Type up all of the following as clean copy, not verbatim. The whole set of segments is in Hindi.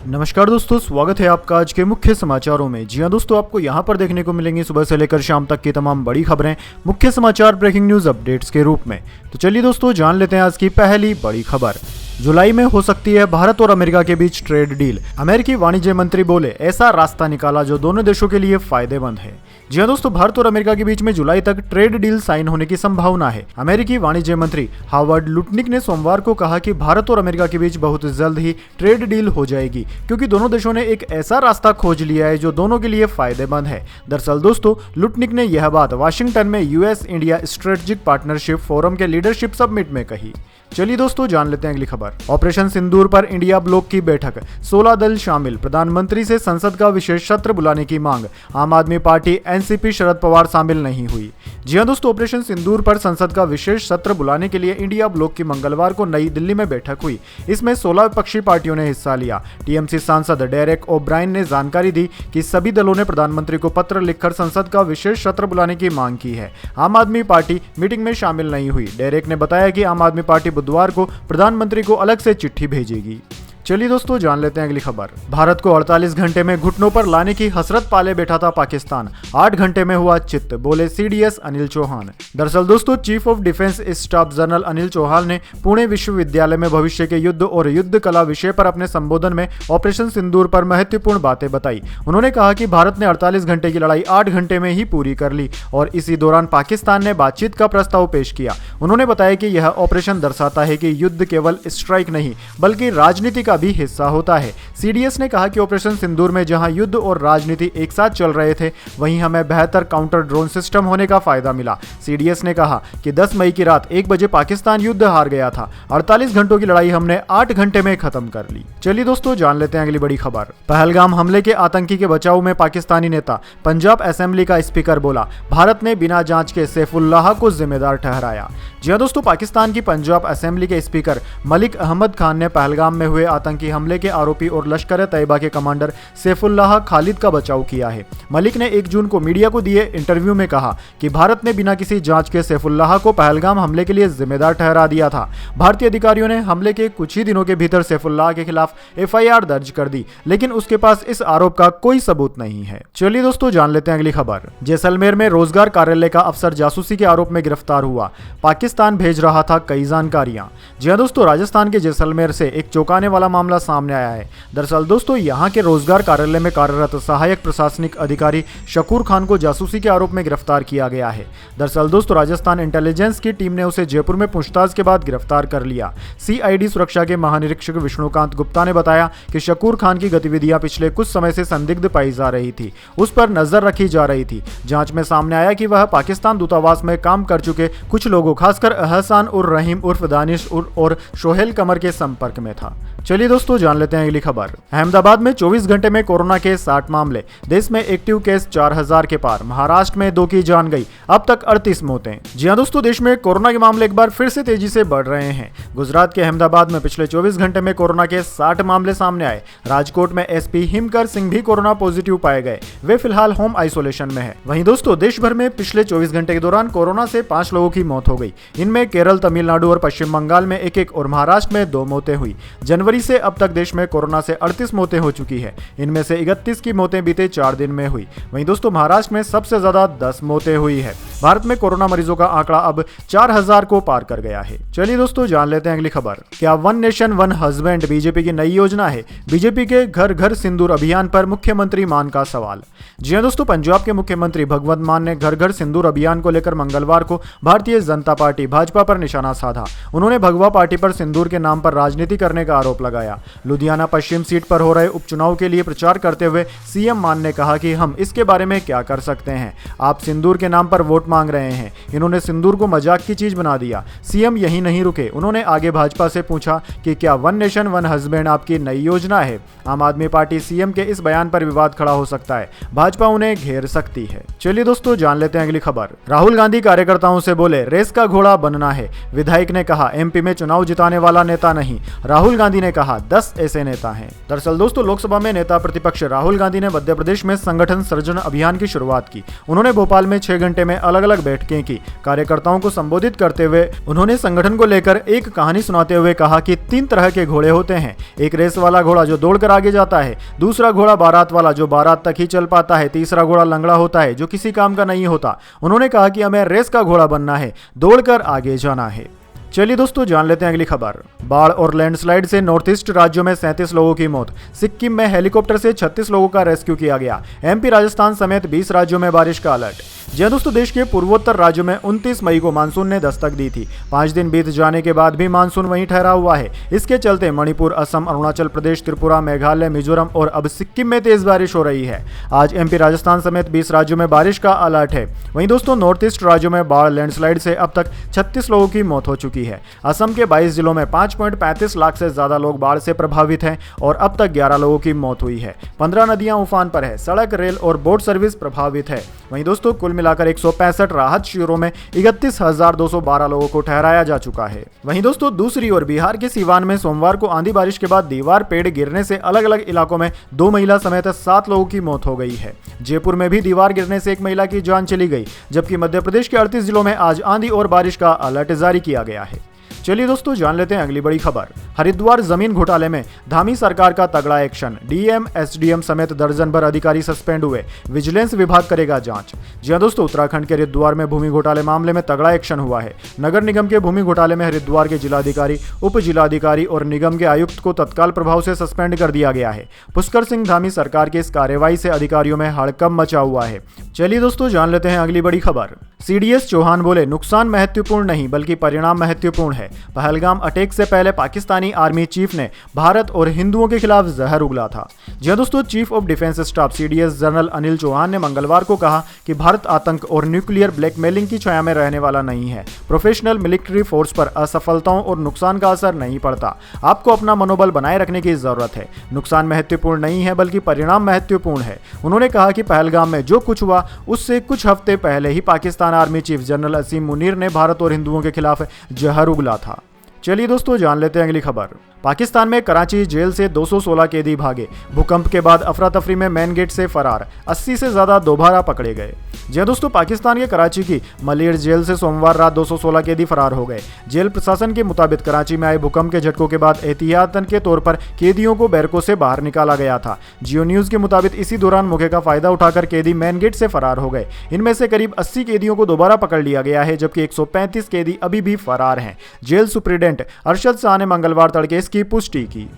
नमस्कार दोस्तों, स्वागत है आपका आज के मुख्य समाचारों में। जी हां दोस्तों, आपको यहां पर देखने को मिलेंगी सुबह से लेकर शाम तक की तमाम बड़ी खबरें मुख्य समाचार ब्रेकिंग न्यूज अपडेट्स के रूप में। तो चलिए दोस्तों, जान लेते हैं आज की पहली बड़ी खबर। जुलाई में हो सकती है भारत और अमेरिका के बीच ट्रेड डील। अमेरिकी वाणिज्य मंत्री बोले, ऐसा रास्ता निकाला जो दोनों देशों के लिए फायदेमंद है। जी हां दोस्तों, भारत और अमेरिका के बीच में जुलाई तक ट्रेड डील साइन होने की संभावना है। अमेरिकी वाणिज्य मंत्री हावर्ड लुटनिक ने सोमवार को कहा कि भारत और अमेरिका के बीच बहुत जल्द ही ट्रेड डील हो जाएगी, क्योंकि दोनों देशों ने एक ऐसा रास्ता खोज लिया है जो दोनों के लिए फायदेमंद है। दरअसल दोस्तों, लुटनिक ने यह बात वाशिंगटन में US India strategic partnership forum के लीडरशिप समिट में कही। चलिए दोस्तों, जान लेते हैं अगली खबर। ऑपरेशन सिंदूर पर इंडिया ब्लॉक की बैठक, 16 दल शामिल। प्रधानमंत्री से संसद का विशेष सत्र बुलाने की मांग। आम आदमी पार्टी, एनसीपी, शरद पवार शामिल नहीं हुई। जी हां दोस्तों, ऑपरेशन सिंदूर पर संसद का विशेष सत्र बुलाने के लिए इंडिया ब्लॉक की मंगलवार को नई दिल्ली में बैठक हुई। इसमें 16 विपक्षी पार्टियों ने हिस्सा लिया। टीएमसी सांसद डेरेक ओब्रायन ने जानकारी दी कि सभी दलों ने प्रधानमंत्री को पत्र लिखकर संसद का विशेष सत्र बुलाने की मांग की है। आम आदमी पार्टी मीटिंग में शामिल नहीं हुई। डेरेक ने बताया कि आम आदमी पार्टी बुधवार को प्रधानमंत्री को अलग से चिट्ठी भेजेगी। चलिए दोस्तों, जान लेते हैं अगली खबर। भारत को 48 घंटे में घुटनों पर लाने की हसरत पाले बैठा था पाकिस्तान, 8 घंटे में हुआ चित्त, बोले सीडीएस अनिल चौहान। दरअसल दोस्तों, chief of defence staff general Anil Chauhan ने पुणे विश्वविद्यालय में भविष्य के युद्ध और युद्ध कला विषय पर अपने संबोधन में ऑपरेशन सिंदूर पर महत्वपूर्ण बातें बताई। उन्होंने कहा कि भारत ने 48 घंटे की लड़ाई 8 घंटे में ही पूरी कर ली और इसी दौरान पाकिस्तान ने बातचीत का प्रस्ताव पेश किया। उन्होंने बताया कि यह ऑपरेशन दर्शाता है कि युद्ध केवल स्ट्राइक नहीं बल्कि राजनीति का भी हिस्सा होता है। सीडीएस ने कहा कि ऑपरेशन सिंदूर में जहां युद्ध और राजनीति एक साथ चल रहे थे, वहीं हमें बेहतर काउंटर ड्रोन सिस्टम होने का फायदा मिला। सीडीएस ने कहा कि 10 मई की रात 1 बजे पाकिस्तान युद्ध हार गया था। 48 घंटों की लड़ाई हमने 8 घंटे में खत्म कर ली। चलिए दोस्तों, जान लेते हैं अगली बड़ी खबर। पहलगाम हमले के आतंकी के बचाव में पाकिस्तानी नेता। पंजाब असेंबली का स्पीकर बोला, भारत ने बिना जांच के सैफुल्लाह को जिम्मेदार ठहराया। जी हां दोस्तों, पाकिस्तान की पंजाब असेंबली के स्पीकर मलिक अहमद खान ने पहलगाम में हुए आतंकी हमले के आरोपी और लश्कर तैयबा के कमांडर सैफुल्लाह खालिद का बचाव किया है। मलिक ने 1 जून को मीडिया को दिए इंटरव्यू में कहा कि भारत ने बिना किसी जांच के सैफुल्लाह को पहलगाम हमले के लिए जिम्मेदार ठहरा दिया था। भारतीय अधिकारियों ने हमले के कुछ ही दिनों के भीतर सैफुल्लाह के खिलाफ एफआईआर दर्ज कर दी, लेकिन उसके पास इस आरोप का कोई सबूत नहीं है। चलिए दोस्तों, जान लेते हैं अगली खबर। जैसलमेर में रोजगार कार्यालय का अफसर जासूसी के आरोप में गिरफ्तार हुआ। पाकिस्तान भेज रहा था कई जानकारियां। जी हां दोस्तों, राजस्थान के जैसलमेर से एक चौंकाने वाला मामला सामने आया है। दरअसल दोस्तों, यहां के रोजगार कार्यालय में कार्यरत सहायक प्रशासनिक अधिकारी शकूर खान को जासूसी के आरोप में गिरफ्तार किया गया है। दरअसल दोस्तों, राजस्थान इंटेलिजेंस की टीम ने उसे जयपुर में पूछताछ के बाद गिरफ्तार कर लिया। सीआईडी सुरक्षा के महानिरीक्षक विष्णुकांत गुप्ता ने बताया कि शकूर खान की गतिविधियां पिछले कुछ समय से संदिग्ध पाई जा रही थी। उस पर नजर रखी जा रही थी। जांच में सामने आया कि वह पाकिस्तान दूतावास में काम कर चुके कुछ लोगों, खासकर अहसान उर रहीम उर्फ दानिश और सोहेल कमर के संपर्क में था। चलिए दोस्तों, जान लेते हैं अगली खबर। अहमदाबाद में 24 घंटे में कोरोना के 60 मामले। देश में एक्टिव केस 4000 के पार। महाराष्ट्र में 2 की जान गई। अब तक 38 मौतें। जी हां दोस्तों, देश में कोरोना के मामले एक बार फिर से तेजी से बढ़ रहे हैं। गुजरात के अहमदाबाद में पिछले 24 घंटे में कोरोना के 60 मामले सामने आए। राजकोट में एसपी हिमकर सिंह भी कोरोना पॉजिटिव पाए गए। वे फिलहाल होम आइसोलेशन में है। वहीं दोस्तों, देश भर में पिछले 24 घंटे के दौरान कोरोना से 5 लोगों की मौत हो गई। इनमें केरल, तमिलनाडु और पश्चिम बंगाल में 1-1 और महाराष्ट्र में 2 मौतें हुई। जनवरी से अब तक देश में कोरोना से 38 मौतें हो चुकी है। इनमें से 31 की मौतें बीते 4 दिन में हुई। वहीं दोस्तों, महाराष्ट्र में सबसे ज्यादा 10 मौतें हुई है। भारत में कोरोना मरीजों का आंकड़ा अब 4000 को पार कर गया है। चलिए दोस्तों, जान लेते हैं अगली खबर। क्या one nation one husband BJP की नई योजना है? बीजेपी के घर घर सिंदूर अभियान पर मुख्यमंत्री मान का सवाल। जी हां दोस्तों, पंजाब के मुख्यमंत्री भगवंत मान ने घर घर सिंदूर अभियान को लेकर मंगलवार को भारतीय जनता पार्टी भाजपा पर निशाना साधा। उन्होंने भगवा पार्टी पर सिंदूर के नाम पर राजनीति करने का आरोप लगाया। लुधियाना पश्चिम सीट पर हो रहे उपचुनाव के लिए प्रचार करते हुए सीएम मान ने कहा कि हम इसके बारे में क्या कर सकते हैं, आप सिंदूर के नाम पर वोट मांग रहे हैं। इन्होंने सिंदूर को मजाक की चीज बना दिया। सीएम यही नहीं रुके, उन्होंने आगे भाजपा से पूछा कि क्या वन नेशन वन हस्बैंड आपकी नई योजना है? आम आदमी पार्टी सीएम के इस बयान पर विवाद खड़ा हो सकता है। भाजपा उन्हें घेर सकती है। चलिए दोस्तों, जान लेते हैं अगली खबर। राहुल गांधी कार्यकर्ताओं से बोले, रेस का घोड़ा बनना है। विधायक ने कहा, एमपी में चुनाव जिताने वाला नेता नहीं। राहुल गांधी ने कहा, 10 ऐसे नेता हैं। दरअसल दोस्तों, लोकसभा में नेता प्रतिपक्ष राहुल गांधी ने मध्य प्रदेश में संगठन सृजन अभियान की शुरुआत की। उन्होंने भोपाल में 6 घंटे में अलग अलग अलग बैठकें की। कार्यकर्ताओं को संबोधित करते हुए उन्होंने संगठन को लेकर एक कहानी सुनाते हुए कहा कि 3 तरह के घोड़े होते हैं। एक रेस वाला घोड़ा जो दौड़कर आगे जाता है, दूसरा घोड़ा बारात वाला जो बारात तक ही चल पाता है, तीसरा घोड़ा लंगड़ा होता है जो किसी काम का नहीं होता। उन्होंने कहा कि हमें रेस का घोड़ा बनना है, दौड़कर आगे जाना है। चलिए दोस्तों जान लेते हैं अगली खबर। बाढ़ और लैंडस्लाइड से नॉर्थ ईस्ट राज्यों में 37 लोगों की मौत। सिक्किम में हेलीकॉप्टर से 36 लोगों का रेस्क्यू किया गया। एमपी राजस्थान समेत 20 राज्यों में बारिश का अलर्ट। जी हां दोस्तों, देश के पूर्वोत्तर राज्यों में 29 मई को मानसून ने दस्तक दी थी। 5 दिन बीत जाने के बाद भी मानसून वहीं ठहरा हुआ है। इसके चलते मणिपुर, असम, अरुणाचल प्रदेश, त्रिपुरा, मेघालय, मिजोरम और अब सिक्किम में तेज बारिश हो रही है। आज एमपी राजस्थान समेत 20 राज्यों में बारिश का अलर्ट है। वहीं दोस्तों नॉर्थ ईस्ट राज्यों में बाढ़ लैंडस्लाइड से अब तक 36 लोगों की मौत हो चुकी है। असम के 22 जिलों में 5.35 लाख से ज्यादा लोग बाढ़ से प्रभावित हैं और अब तक 11 लोगों की मौत हुई है। 15 नदियां उफान पर है। सड़क, रेल और बोट सर्विस प्रभावित है। वहीं दोस्तों कुल मिलाकर 165 राहत शिविरों में 31,212 लोगों को ठहराया जा चुका है। वहीं दोस्तों दूसरी ओर बिहार के सीवान में सोमवार को आंधी बारिश के बाद दीवार, पेड़ गिरने से अलग अलग इलाकों में 2 महिला समेत 7 लोगों की मौत हो गई है। जयपुर में भी दीवार गिरने से एक महिला की जान चली गई, जबकि मध्य प्रदेश के 38 जिलों में आज आंधी और बारिश का अलर्ट जारी किया गया है। चलिए दोस्तों जान लेते हैं अगली बड़ी खबर। हरिद्वार जमीन घोटाले में धामी सरकार का तगड़ा एक्शन। डीएम, एसडीएम समेत दर्जन भर अधिकारी सस्पेंड हुए। विजिलेंस विभाग करेगा जांच। जी हां दोस्तों, उत्तराखंड के हरिद्वार में भूमि घोटाले मामले में तगड़ा एक्शन हुआ है। नगर निगम के भूमि घोटाले में हरिद्वार के जिलाधिकारी, उप जिलाधिकारी और निगम के आयुक्त को तत्काल प्रभाव से सस्पेंड कर दिया गया है। पुष्कर सिंह धामी सरकार की इस कार्रवाई से अधिकारियों में हड़कंप मचा हुआ है। चलिए दोस्तों जान लेते हैं अगली बड़ी खबर। सीडीएस चौहान बोले, नुकसान महत्वपूर्ण नहीं बल्कि परिणाम महत्वपूर्ण है। पहलगाम अटैक से पहले पाकिस्तानी आर्मी चीफ ने भारत और हिंदुओं के खिलाफ जहर उगला था। जी हां दोस्तों, chief of defence staff CDS general Anil Chauhan ने मंगलवार को कहा कि भारत आतंक और न्यूक्लियर ब्लैकमेलिंग की छाया में रहने वाला नहीं है। प्रोफेशनल मिलिट्री फोर्स पर असफलताओं और नुकसान का असर नहीं पड़ता। आपको अपना मनोबल बनाए रखने की जरूरत है। नुकसान महत्वपूर्ण नहीं है बल्कि परिणाम महत्वपूर्ण है। उन्होंने कहा कि पहलगाम में जो कुछ हुआ उससे कुछ हफ्ते पहले ही पाकिस्तान आर्मी चीफ जनरल असीम मुनीर ने भारत और हिंदुओं के खिलाफ जहर उगला था। चलिए दोस्तों जान लेते हैं अगली खबर। पाकिस्तान में कराची जेल से 216 कैदी भागे। भूकंप के बाद अफरा तफरी में मेन गेट से फरार। 80 से ज्यादा दोबारा पकड़े गए। जी हां दोस्तों, पाकिस्तान के कराची की मलिर जेल से सोमवार रात 216 कैदी फरार हो गए। जेल प्रशासन के मुताबिक कराची में आए भूकंप के झटकों के बाद एहतियातन के तौर पर कैदियों को बैरकों से बाहर निकाला गया था। जियो न्यूज के मुताबिक इसी दौरान मौके का फायदा उठाकर कैदी मेन गेट से फरार हो गए। इनमें से करीब 80 कैदियों को दोबारा पकड़ लिया गया है, जबकि 135 कैदी अभी भी फरार हैं। जेल सुप्रीडेंट अरशद शाह ने मंगलवार तड़के इसकी पुष्टि की।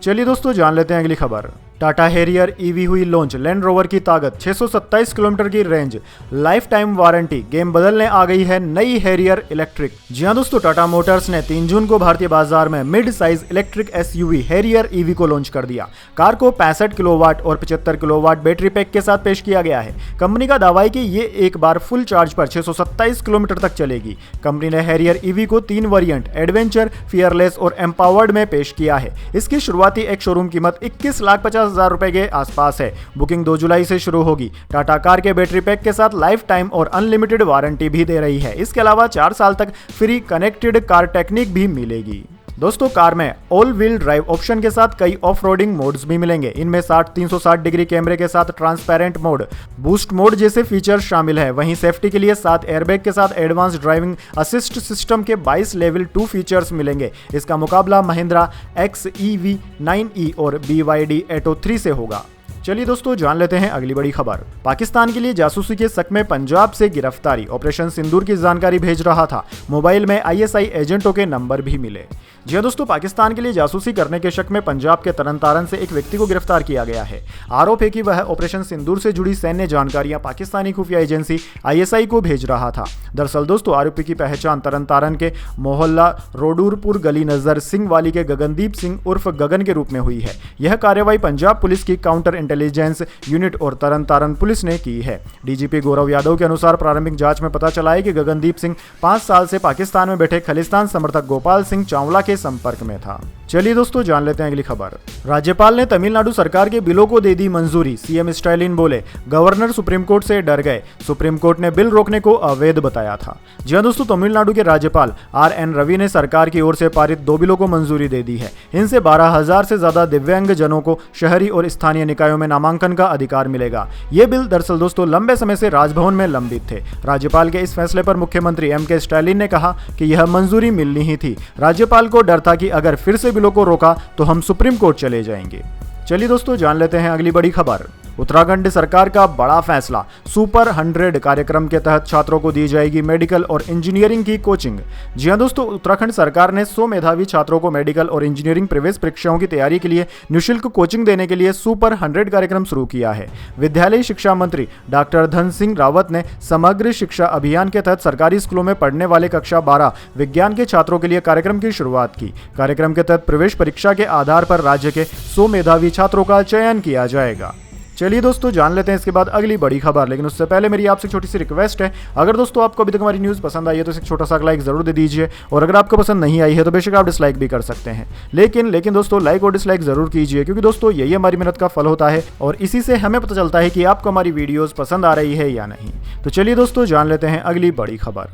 चलिए दोस्तों जान लेते हैं अगली खबर। टाटा हैरियर ईवी हुई लॉन्च। लैंड रोवर की ताकत, 627 किलोमीटर की range, life time warranty. Game बदलने आ गई है नई हैरियर इलेक्ट्रिक। जी हां दोस्तों, टाटा मोटर्स ने 3 जून को भारतीय बाजार में mid size electric SUV Harrier EV को लॉन्च कर दिया। कार को 65 किलोवाट और 75 किलोवाट बैटरी पैक के साथ पेश किया गया है। कंपनी का दावा है कि ये एक बार फुल चार्ज पर 627 किलोमीटर तक चलेगी। कंपनी ने हैरियर ईवी को 3 वेरिएंट एडवेंचर, फियरलेस और एम्पावर्ड में पेश किया है। इसकी शुरुआती एक शोरूम कीमत 21,50,000 रुपए के आसपास है। बुकिंग 2 जुलाई से शुरू होगी। टाटा कार के बैटरी पैक के साथ लाइफ टाइम और अनलिमिटेड वारंटी भी दे रही है। इसके अलावा 4 साल तक फ्री कनेक्टेड कार टेक्निक भी मिलेगी। दोस्तों, कार में ऑल व्हील ड्राइव ऑप्शन के साथ कई ऑफ रोडिंग मोड्स भी मिलेंगे। इनमें 360 डिग्री कैमरे के साथ ट्रांसपेरेंट मोड, बूस्ट मोड जैसे फीचर शामिल है। वहीं सेफ्टी के लिए 7 एयरबैग के साथ एडवांस ड्राइविंग असिस्ट सिस्टम के 22 लेवल 2 फीचर्स मिलेंगे। इसका मुकाबला महिंद्रा XEV 9e और BYD Atto 3 से होगा। चलिए दोस्तों जान लेते हैं अगली बड़ी खबर। पाकिस्तान के लिए जासूसी के शक में पंजाब से गिरफ्तारी। ऑपरेशन सिंदूर की जानकारी भेज रहा था। मोबाइल में ISI एजेंटों के नंबर भी मिले। जी हां दोस्तों, पाकिस्तान के लिए जासूसी करने के शक में पंजाब के तरन तारन से एक व्यक्ति को गिरफ्तार किया गया है। आरोप है कि वह ऑपरेशन सिंदूर से जुड़ी सैन्य जानकारियां पाकिस्तानी खुफिया एजेंसी ISI को भेज रहा था। दरअसल दोस्तों, आरोपी की पहचान तरन तारन के मोहल्ला रोडूरपुर गली नजर सिंह वाली के गगनदीप सिंह उर्फ गगन के रूप में हुई है। यह कार्रवाई पंजाब पुलिस की काउंटर इंटेलिजेंस यूनिट और तरन तारन पुलिस ने की है। DGP गौरव यादव के अनुसार प्रारंभिक जांच में पता चला है कि गगनदीप सिंह 5 साल से पाकिस्तान में बैठे खालिस्तान समर्थक गोपाल सिंह चावला के संपर्क में था। चलिए दोस्तों जान लेते हैं अगली खबर। राज्यपाल ने तमिलनाडु सरकार के बिलों को दे दी मंजूरी, सीएम स्टालिन बोले गवर्नर सुप्रीम कोर्ट से डर गए, सुप्रीम कोर्ट ने बिल रोकने को अवैध बताया था। जी हां दोस्तों, तमिलनाडु के राज्यपाल RN रवि ने सरकार की ओर से पारित 2 बिलों को मंजूरी दे दी है। इनसे 12,000 से ज्यादा दिव्यांग जनों को शहरी और स्थानीय निकायों में नामांकन का अधिकार मिलेगा। ये बिल दरअसल दोस्तों लंबे समय से राजभवन में लंबित थे। राज्यपाल के इस फैसले पर मुख्यमंत्री MK स्टालिन ने कहा कि यह मंजूरी मिलनी ही थी। राज्यपाल को डर था कि अगर फिर से बिलों को रोका तो हम सुप्रीम कोर्ट चले जाएंगे। चलिए दोस्तों जान लेते हैं अगली बड़ी खबर। उत्तराखंड सरकार का बड़ा फैसला, सुपर 100 कार्यक्रम के तहत छात्रों को दी जाएगी मेडिकल और इंजीनियरिंग की कोचिंग। जी हां दोस्तों, उत्तराखंड सरकार ने 100 मेधावी छात्रों को मेडिकल और इंजीनियरिंग प्रवेश परीक्षाओं की तैयारी के लिए निःशुल्क कोचिंग देने के लिए सुपर 100 कार्यक्रम शुरू किया है। विद्यालयी शिक्षा मंत्री डॉक्टर धन सिंह रावत ने समग्र शिक्षा अभियान के तहत सरकारी स्कूलों में पढ़ने वाले कक्षा 12 विज्ञान के छात्रों के लिए कार्यक्रम की शुरुआत की। कार्यक्रम के तहत प्रवेश परीक्षा के आधार पर राज्य के 100 मेधावी छात्रों का चयन किया जाएगा। चलिए दोस्तों जान लेते हैं इसके बाद अगली बड़ी खबर, लेकिन उससे पहले मेरी आपसे छोटी सी रिक्वेस्ट है, अगर दोस्तों आपको अभी तक हमारी न्यूज़ पसंद आई है तो इसे छोटा सा लाइक जरूर दे दीजिए, और अगर आपको पसंद नहीं आई है तो बेशक आप डिसलाइक भी कर सकते हैं, लेकिन दोस्तों लाइक और डिसलाइक जरूर कीजिए, क्योंकि दोस्तों यही हमारी मेहनत का फल होता है और इसी से हमें पता चलता है कि आपको हमारी वीडियोज़ पसंद आ रही है या नहीं। तो चलिए दोस्तों जान लेते हैं अगली बड़ी खबर।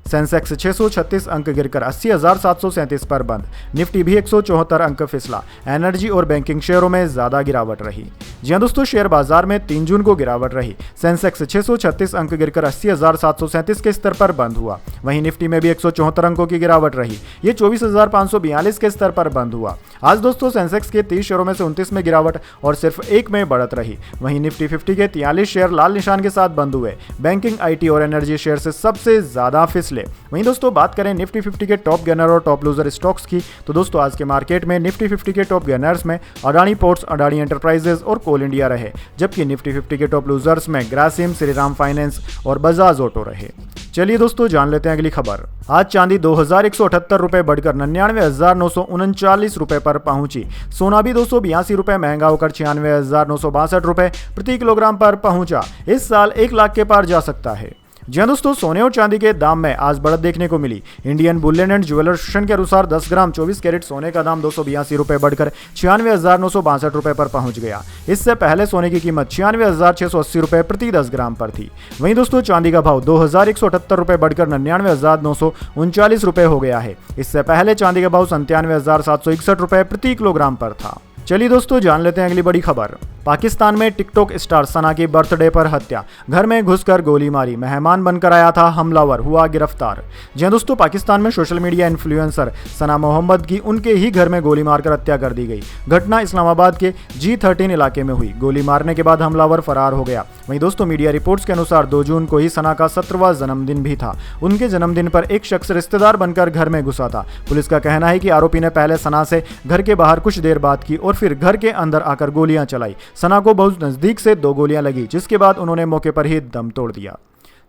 सेंसेक्स 636 अंक गिरकर 80,737 पर बंद, निफ्टी भी 174 अंक फिसला। एनर्जी और बैंकिंग शेयरों में ज्यादा गिरावट रही। जी हां दोस्तों, शेयर बाजार में 3 जून को गिरावट रही। सेंसेक्स 636 अंक गिरकर 80,737 के स्तर पर बंद हुआ। वहीं निफ्टी में भी 174 अंकों की गिरावट रही। ये 24,542 के स्तर पर बंद हुआ। आज दोस्तों सेंसेक्स के 30 शेयरों में से 29 में गिरावट और सिर्फ 1 में बढ़त रही। वहीं निफ्टी 50 के 43 शेयर लाल निशान के साथ बंद हुए। बैंकिंग, IT और एनर्जी शेयर से सबसे ज्यादा फिसले। वहीं दोस्तों बात करें निफ्टी 50 के टॉप गेनर और टॉप लूजर स्टॉक्स की, तो दोस्तों आज के मार्केट में निफ्टी 50 के टॉप गेनर्स में अडानी पोर्ट्स, अडानी एंटरप्राइजेज और कोल इंडिया रहे, जबकि निफ्टी 50 के टॉप लूजर्स में ग्रासिम, श्रीराम फाइनेंस और बजाज ऑटो रहे। चलिए दोस्तों जान लेते हैं अगली खबर। आज चांदी 2,178 रुपए बढ़कर 99,939 रुपए पर पहुंची। सोना भी 282 रुपए महंगा होकर 96,962 रुपए प्रति किलोग्राम पर पहुंचा। इस साल 1 लाख के पार जा सकता है। जी हां दोस्तों, सोने और चांदी के दाम में आज बढ़त देखने को मिली। Indian bullion and jewellers association के अनुसार 10 ग्राम 24 कैरेट सोने का दाम 282 रुपए बढ़कर 96,962 रुपए पर पहुंच गया। इससे पहले सोने की कीमत 96,680 रुपए प्रति 10 ग्राम पर थी। वहीं दोस्तों चांदी का भाव 2,178 रुपए बढ़कर 99,939 रुपए हो गया है। इससे पहले चांदी का भाव 97,761 रुपए प्रति किलोग्राम पर था। चलिए दोस्तों जान लेते हैं अगली बड़ी खबर। पाकिस्तान में टिकटॉक स्टार सना की बर्थडे पर हत्या, घर में घुसकर गोली मारी, मेहमान बनकर आया था हमलावर, हुआ गिरफ्तार। जी हां दोस्तों, पाकिस्तान में सोशल मीडिया इन्फ्लुएंसर सना मोहम्मद की उनके ही घर में गोली मारकर हत्या कर दी गई। घटना इस्लामाबाद के G13 इलाके में हुई। गोली मारने के बाद हमलावर फरार हो गया। वहीं दोस्तों मीडिया रिपोर्ट्स के अनुसार 2 जून को ही सना का 17वां जन्मदिन भी था। उनके जन्मदिन पर एक शख्स रिश्तेदार बनकर घर में घुसा था। पुलिस का कहना है कि आरोपी ने पहले सना से घर के बाहर कुछ देर बात की और फिर घर के अंदर आकर गोलियां चलाई। सना को बहुत नजदीक से 2 गोलियां लगी, जिसके बाद उन्होंने मौके पर ही दम तोड़ दिया।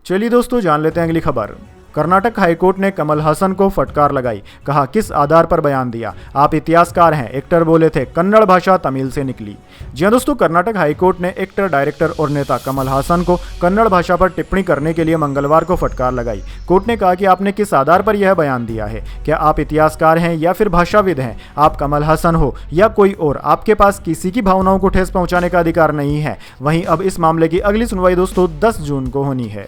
चलिए दोस्तों जान लेते हैं अगली खबर। कर्नाटक हाईकोर्ट ने कमल हसन को फटकार लगाई, कहा किस आधार पर बयान दिया, आप इतिहासकार हैं। एक्टर बोले थे कन्नड़ भाषा तमिल से निकली। जी हां दोस्तों, कर्नाटक हाईकोर्ट ने एक्टर, डायरेक्टर और नेता कमल हसन को कन्नड़ भाषा पर टिप्पणी करने के लिए मंगलवार को फटकार लगाई। कोर्ट ने कहा कि आपने किस आधार पर यह बयान दिया है, क्या आप इतिहासकार हैं या फिर भाषाविद हैं, आप कमल हसन हो या कोई और, आपके पास किसी की भावनाओं को ठेस पहुंचाने का अधिकार नहीं है। वहीं अब इस मामले की अगली सुनवाई दोस्तों 10 जून को होनी है।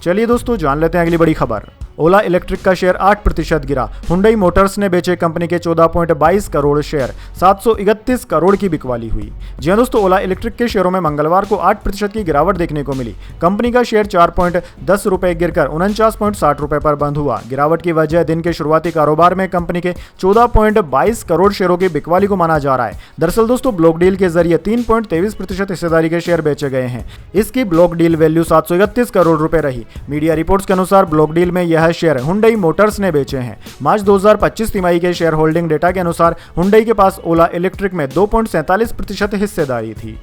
चलिए दोस्तों जान लेते हैं अगली बड़ी खबर। ओला इलेक्ट्रिक का शेयर 8% गिरा। हुंडई मोटर्स ने बेचे कंपनी के 14.22 करोड़ शेयर, 731 करोड़ की बिकवाली हुई। जी हां दोस्तों, ओला इलेक्ट्रिक के शेयरों में मंगलवार को 8% की गिरावट देखने को मिली। कंपनी का शेयर 4.10 रुपए गिरकर 49.60 रुपए पर बंद हुआ। गिरावट की वजह दिन के शुरुआती कारोबार में कंपनी के 14.22 करोड़ शेयरों की बिकवाली को माना जा रहा है। दरअसल दोस्तों ब्लॉक डील के जरिए 3.23% हिस्सेदारी के शेयर बेचे गए हैं। इसकी ब्लॉक डील वैल्यू 731 करोड़ रुपए रही। मीडिया रिपोर्ट्स के अनुसार ब्लॉक डील में यह शेयर हुंडई मोटर्स ने बेचे हैं। मार्च 2025 तिमाही के शेयर होल्डिंग डेटा के अनुसार हुंडई के पास ओला इलेक्ट्रिक में 2.47% हिस्सेदारी थी।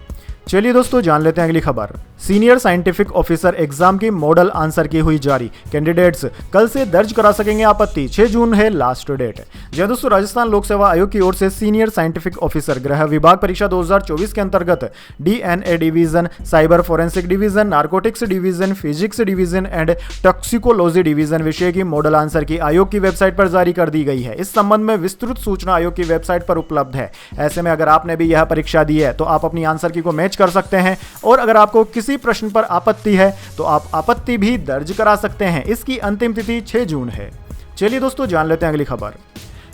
चलिए दोस्तों जान लेते हैं अगली खबर। सीनियर साइंटिफिक ऑफिसर एग्जाम की मॉडल आंसर की हुई जारी, कैंडिडेट्स कल से दर्ज करा सकेंगे आपत्ति, 6 जून है लास्ट डेट। जी दोस्तों, राजस्थान लोक सेवा आयोग की ओर से सीनियर साइंटिफिक ऑफिसर गृह विभाग परीक्षा 2024 के अंतर्गत DNA division, cyber forensic division, narcotics division, physics division and toxicology division विषय की मॉडल आंसर की आयोग की वेबसाइट पर जारी कर दी गई है। इस संबंध में विस्तृत सूचना आयोग की वेबसाइट पर उपलब्ध है। ऐसे में अगर आपने भी यह परीक्षा दी है तो आप अपनी आंसर की को मैच कर सकते हैं, और अगर आपको किसी प्रश्न पर आपत्ति है तो आप आपत्ति भी दर्ज करा सकते हैं। इसकी अंतिम तिथि 6 जून है। चलिए दोस्तों जान लेते हैं अगली खबर।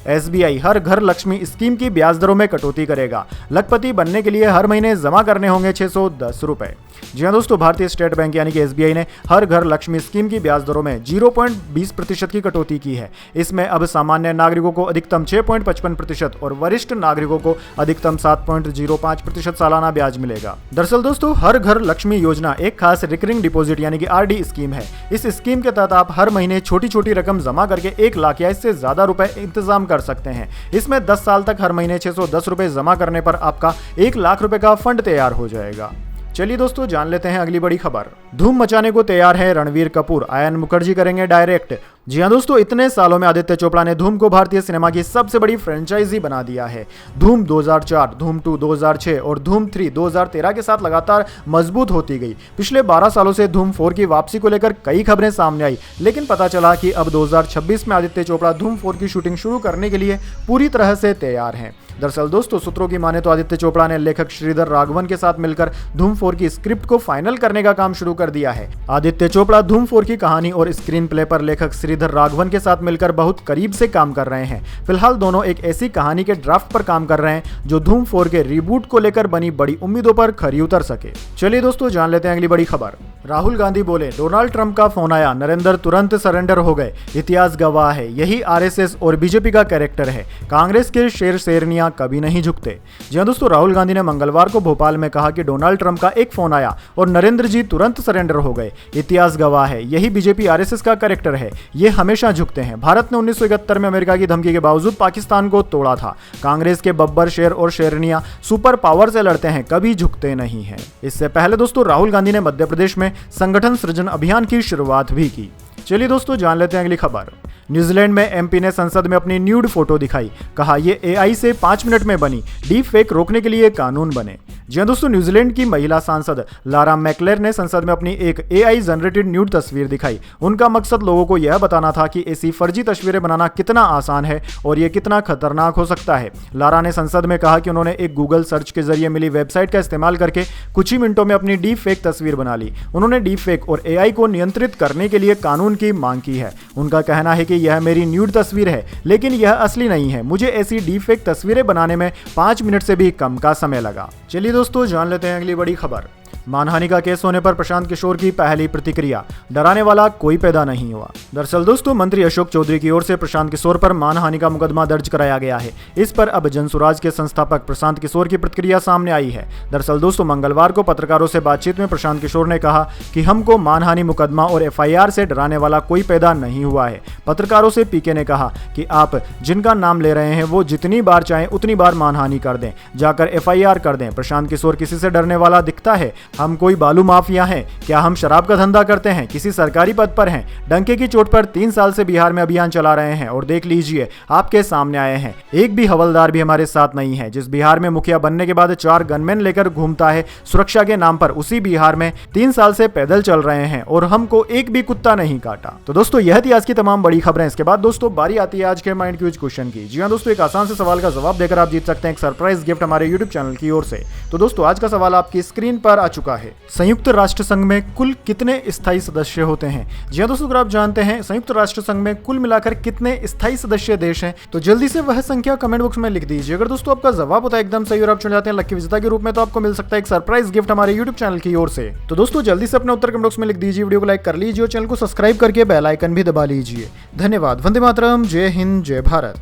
एसबीआई हर घर लक्ष्मी स्कीम की ब्याज दरों में कटौती करेगा, लखपति बनने के लिए हर महीने जमा करने होंगे 610 रुपए। जी हाँ दोस्तों, भारतीय स्टेट बैंक यानी कि एसबीआई ने हर घर लक्ष्मी स्कीम की ब्याज दरों में 0.20% की कटौती की है। इसमें अब सामान्य नागरिकों को अधिकतम 6.55% और वरिष्ठ नागरिकों को अधिकतम 7.05% सालाना ब्याज मिलेगा। दरअसल दोस्तों, हर घर लक्ष्मी योजना एक खास रिकरिंग डिपॉजिट यानी कि आरडी स्कीम है। इस स्कीम के तहत आप हर महीने छोटी छोटी रकम जमा करके 1 लाख या इससे ज्यादा रुपए इंतजाम कर सकते हैं। इसमें 10 साल तक हर महीने 610 रुपए जमा करने पर आपका 1 लाख रुपए का फंड तैयार हो जाएगा। चलिए दोस्तों जान लेते हैं अगली बड़ी खबर। धूम मचाने को तैयार है रणवीर कपूर, आयन मुखर्जी करेंगे डायरेक्ट। जी हाँ दोस्तों, इतने सालों में आदित्य चोपड़ा ने धूम को भारतीय सिनेमा की सबसे बड़ी फ्रेंचाइजी बना दिया है। धूम 2004, धूम 2 2006 और धूम 3 2013 के साथ लगातार मजबूत होती गई। पिछले 12 सालों से धूम 4 की वापसी को लेकर कई खबरें सामने आई, लेकिन पता चला कि अब 2026 में आदित्य चोपड़ा धूम 4 की शूटिंग शुरू करने के लिए पूरी तरह से तैयार हैं। दरअसल दोस्तों, सूत्रों की माने तो आदित्य चोपड़ा ने लेखक श्रीधर राघवन के साथ मिलकर धूम 4 की स्क्रिप्ट को फाइनल करने का काम शुरू कर दिया है। आदित्य चोपड़ा धूम 4 की कहानी और स्क्रीन प्ले पर लेखक श्रीधर राघवन के साथ मिलकर बहुत करीब से काम कर रहे हैं। फिलहाल दोनों एक ऐसी कहानी के ड्राफ्ट पर काम कर रहे हैं जो धूम 4 के रिबूट को लेकर बनी बड़ी उम्मीदों पर खरी उतर सके। चलिए दोस्तों जान लेते हैं अगली बड़ी खबर। राहुल गांधी बोले, डोनाल्ड ट्रंप का फोन आया, नरेंद्र तुरंत सरेंडर हो गए, इतिहास गवाह है, यही आरएसएस और बीजेपी का कैरेक्टर है, कांग्रेस के शेर शेरनियां कभी नहीं झुकते। जी हां दोस्तों, राहुल गांधी ने मंगलवार को भोपाल में कहा कि डोनाल्ड ट्रंप का एक फोन आया और नरेंद्र जी तुरंत सरेंडर हो गए, इतिहास गवाह है, यही बीजेपी आरएसएस का कैरेक्टर है, ये हमेशा झुकते हैं। भारत ने 1971 में अमेरिका की धमकी के बावजूद पाकिस्तान को तोड़ा था। कांग्रेस के बब्बर, शेर और शेरनियां सुपर पावर से लड़ते हैं, कभी झुकते नहीं है। इससे पहले दोस्तों राहुल गांधी ने मध्य प्रदेश में संगठन सृजन अभियान की शुरुआत भी की। चलिए दोस्तों जान लेते हैं अगली खबर। न्यूजीलैंड में एमपी ने संसद में अपनी न्यूड फोटो दिखाई, कहा ये एआई से 5 मिनट में बनी, डीप फेक रोकने के लिए कानून बने। जी हां दोस्तों, न्यूजीलैंड की महिला सांसद लारा मैकलेर ने संसद में अपनी एक एआई जनरेटेड न्यूड तस्वीर दिखाई। उनका मकसद लोगों को यह बताना था कि ऐसी फर्जी तस्वीरें बनाना कितना आसान है और ये कितना खतरनाक हो सकता है। लारा ने संसद में कहा कि उन्होंने एक गूगल सर्च के जरिए मिली वेबसाइट का इस्तेमाल करके कुछ ही मिनटों में अपनी डीप फेक तस्वीर बना ली। उन्होंने डीप फेक और एआई को नियंत्रित करने के लिए कानून की मांग की है। उनका कहना है कि यह मेरी न्यूड तस्वीर है, लेकिन यह असली नहीं है। मुझे ऐसी डीप फेक तस्वीरें बनाने में 5 मिनट से भी कम का समय लगा। चलिए दोस्तों जान लेते हैं अगली बड़ी खबर। मानहानि का केस होने पर प्रशांत किशोर की पहली प्रतिक्रिया, डराने वाला कोई पैदा नहीं हुआ। दरअसल दोस्तों, मंत्री अशोक चौधरी की ओर से प्रशांत किशोर पर मानहानि का मुकदमा दर्ज कराया गया है। इस पर अब जनसुराज के संस्थापक प्रशांत किशोर की प्रतिक्रिया सामने आई है। दरअसल दोस्तों, मंगलवार को पत्रकारों से बातचीत में प्रशांत किशोर ने कहा कि हमको मानहानि मुकदमा और एफआईआर से डराने वाला कोई पैदा नहीं हुआ है। पत्रकारों से पीके ने कहा कि आप जिनका नाम ले रहे हैं वो जितनी बार चाहें उतनी बार मानहानि कर दें, जाकर एफआईआर कर दें। प्रशांत किशोर किसी से डरने वाला दिखता है? हम कोई बालू माफिया हैं क्या? हम शराब का धंधा करते हैं? किसी सरकारी पद पर हैं? डंके की चोट पर 3 साल से बिहार में अभियान चला रहे हैं और देख लीजिए आपके सामने आए हैं। एक भी हवलदार भी हमारे साथ नहीं है। जिस बिहार में मुखिया बनने के बाद 4 गनमैन लेकर घूमता है सुरक्षा के नाम पर, उसी बिहार में 3 साल से पैदल चल रहे हैं और हमको एक भी कुत्ता नहीं काटा। तो दोस्तों यह थी आज की तमाम बड़ी खबरें। इसके बाद दोस्तों बारी आती है आज के माइंड क्यूज क्वेश्चन की। जी हाँ दोस्तों, एक आसान से सवाल का जवाब देकर आप जीत सकते हैं एक सरप्राइज गिफ्ट हमारे यूट्यूब चैनल की ओर से। तो दोस्तों आज का सवाल आपकी स्क्रीन पर आ चुका है। संयुक्त राष्ट्र संघ में कुल कितने स्थायी सदस्य होते हैं? जी हाँ दोस्तों, अगर आप जानते हैं संयुक्त राष्ट्र संघ में कुल मिलाकर कितने स्थायी सदस्य देश हैं, तो जल्दी से वह संख्या कमेंट बॉक्स में लिख दीजिए। अगर दोस्तों आपका जवाब होता है एकदम सही और आप चुन जाते हैं लकी विजेता के रूप में, तो आपको मिल सकता है एक सरप्राइज गिफ्ट हमारे यूट्यूब चैनल की ओर से। तो दोस्तों जल्दी से अपने उत्तर कमेंट बॉक्स में लिख दीजिए, वीडियो को लाइक कर लीजिए और चैनल को सब्सक्राइब करके बेल आइकन भी दबा लीजिए। धन्यवाद। वंदे मातरम। जय हिंद, जय भारत।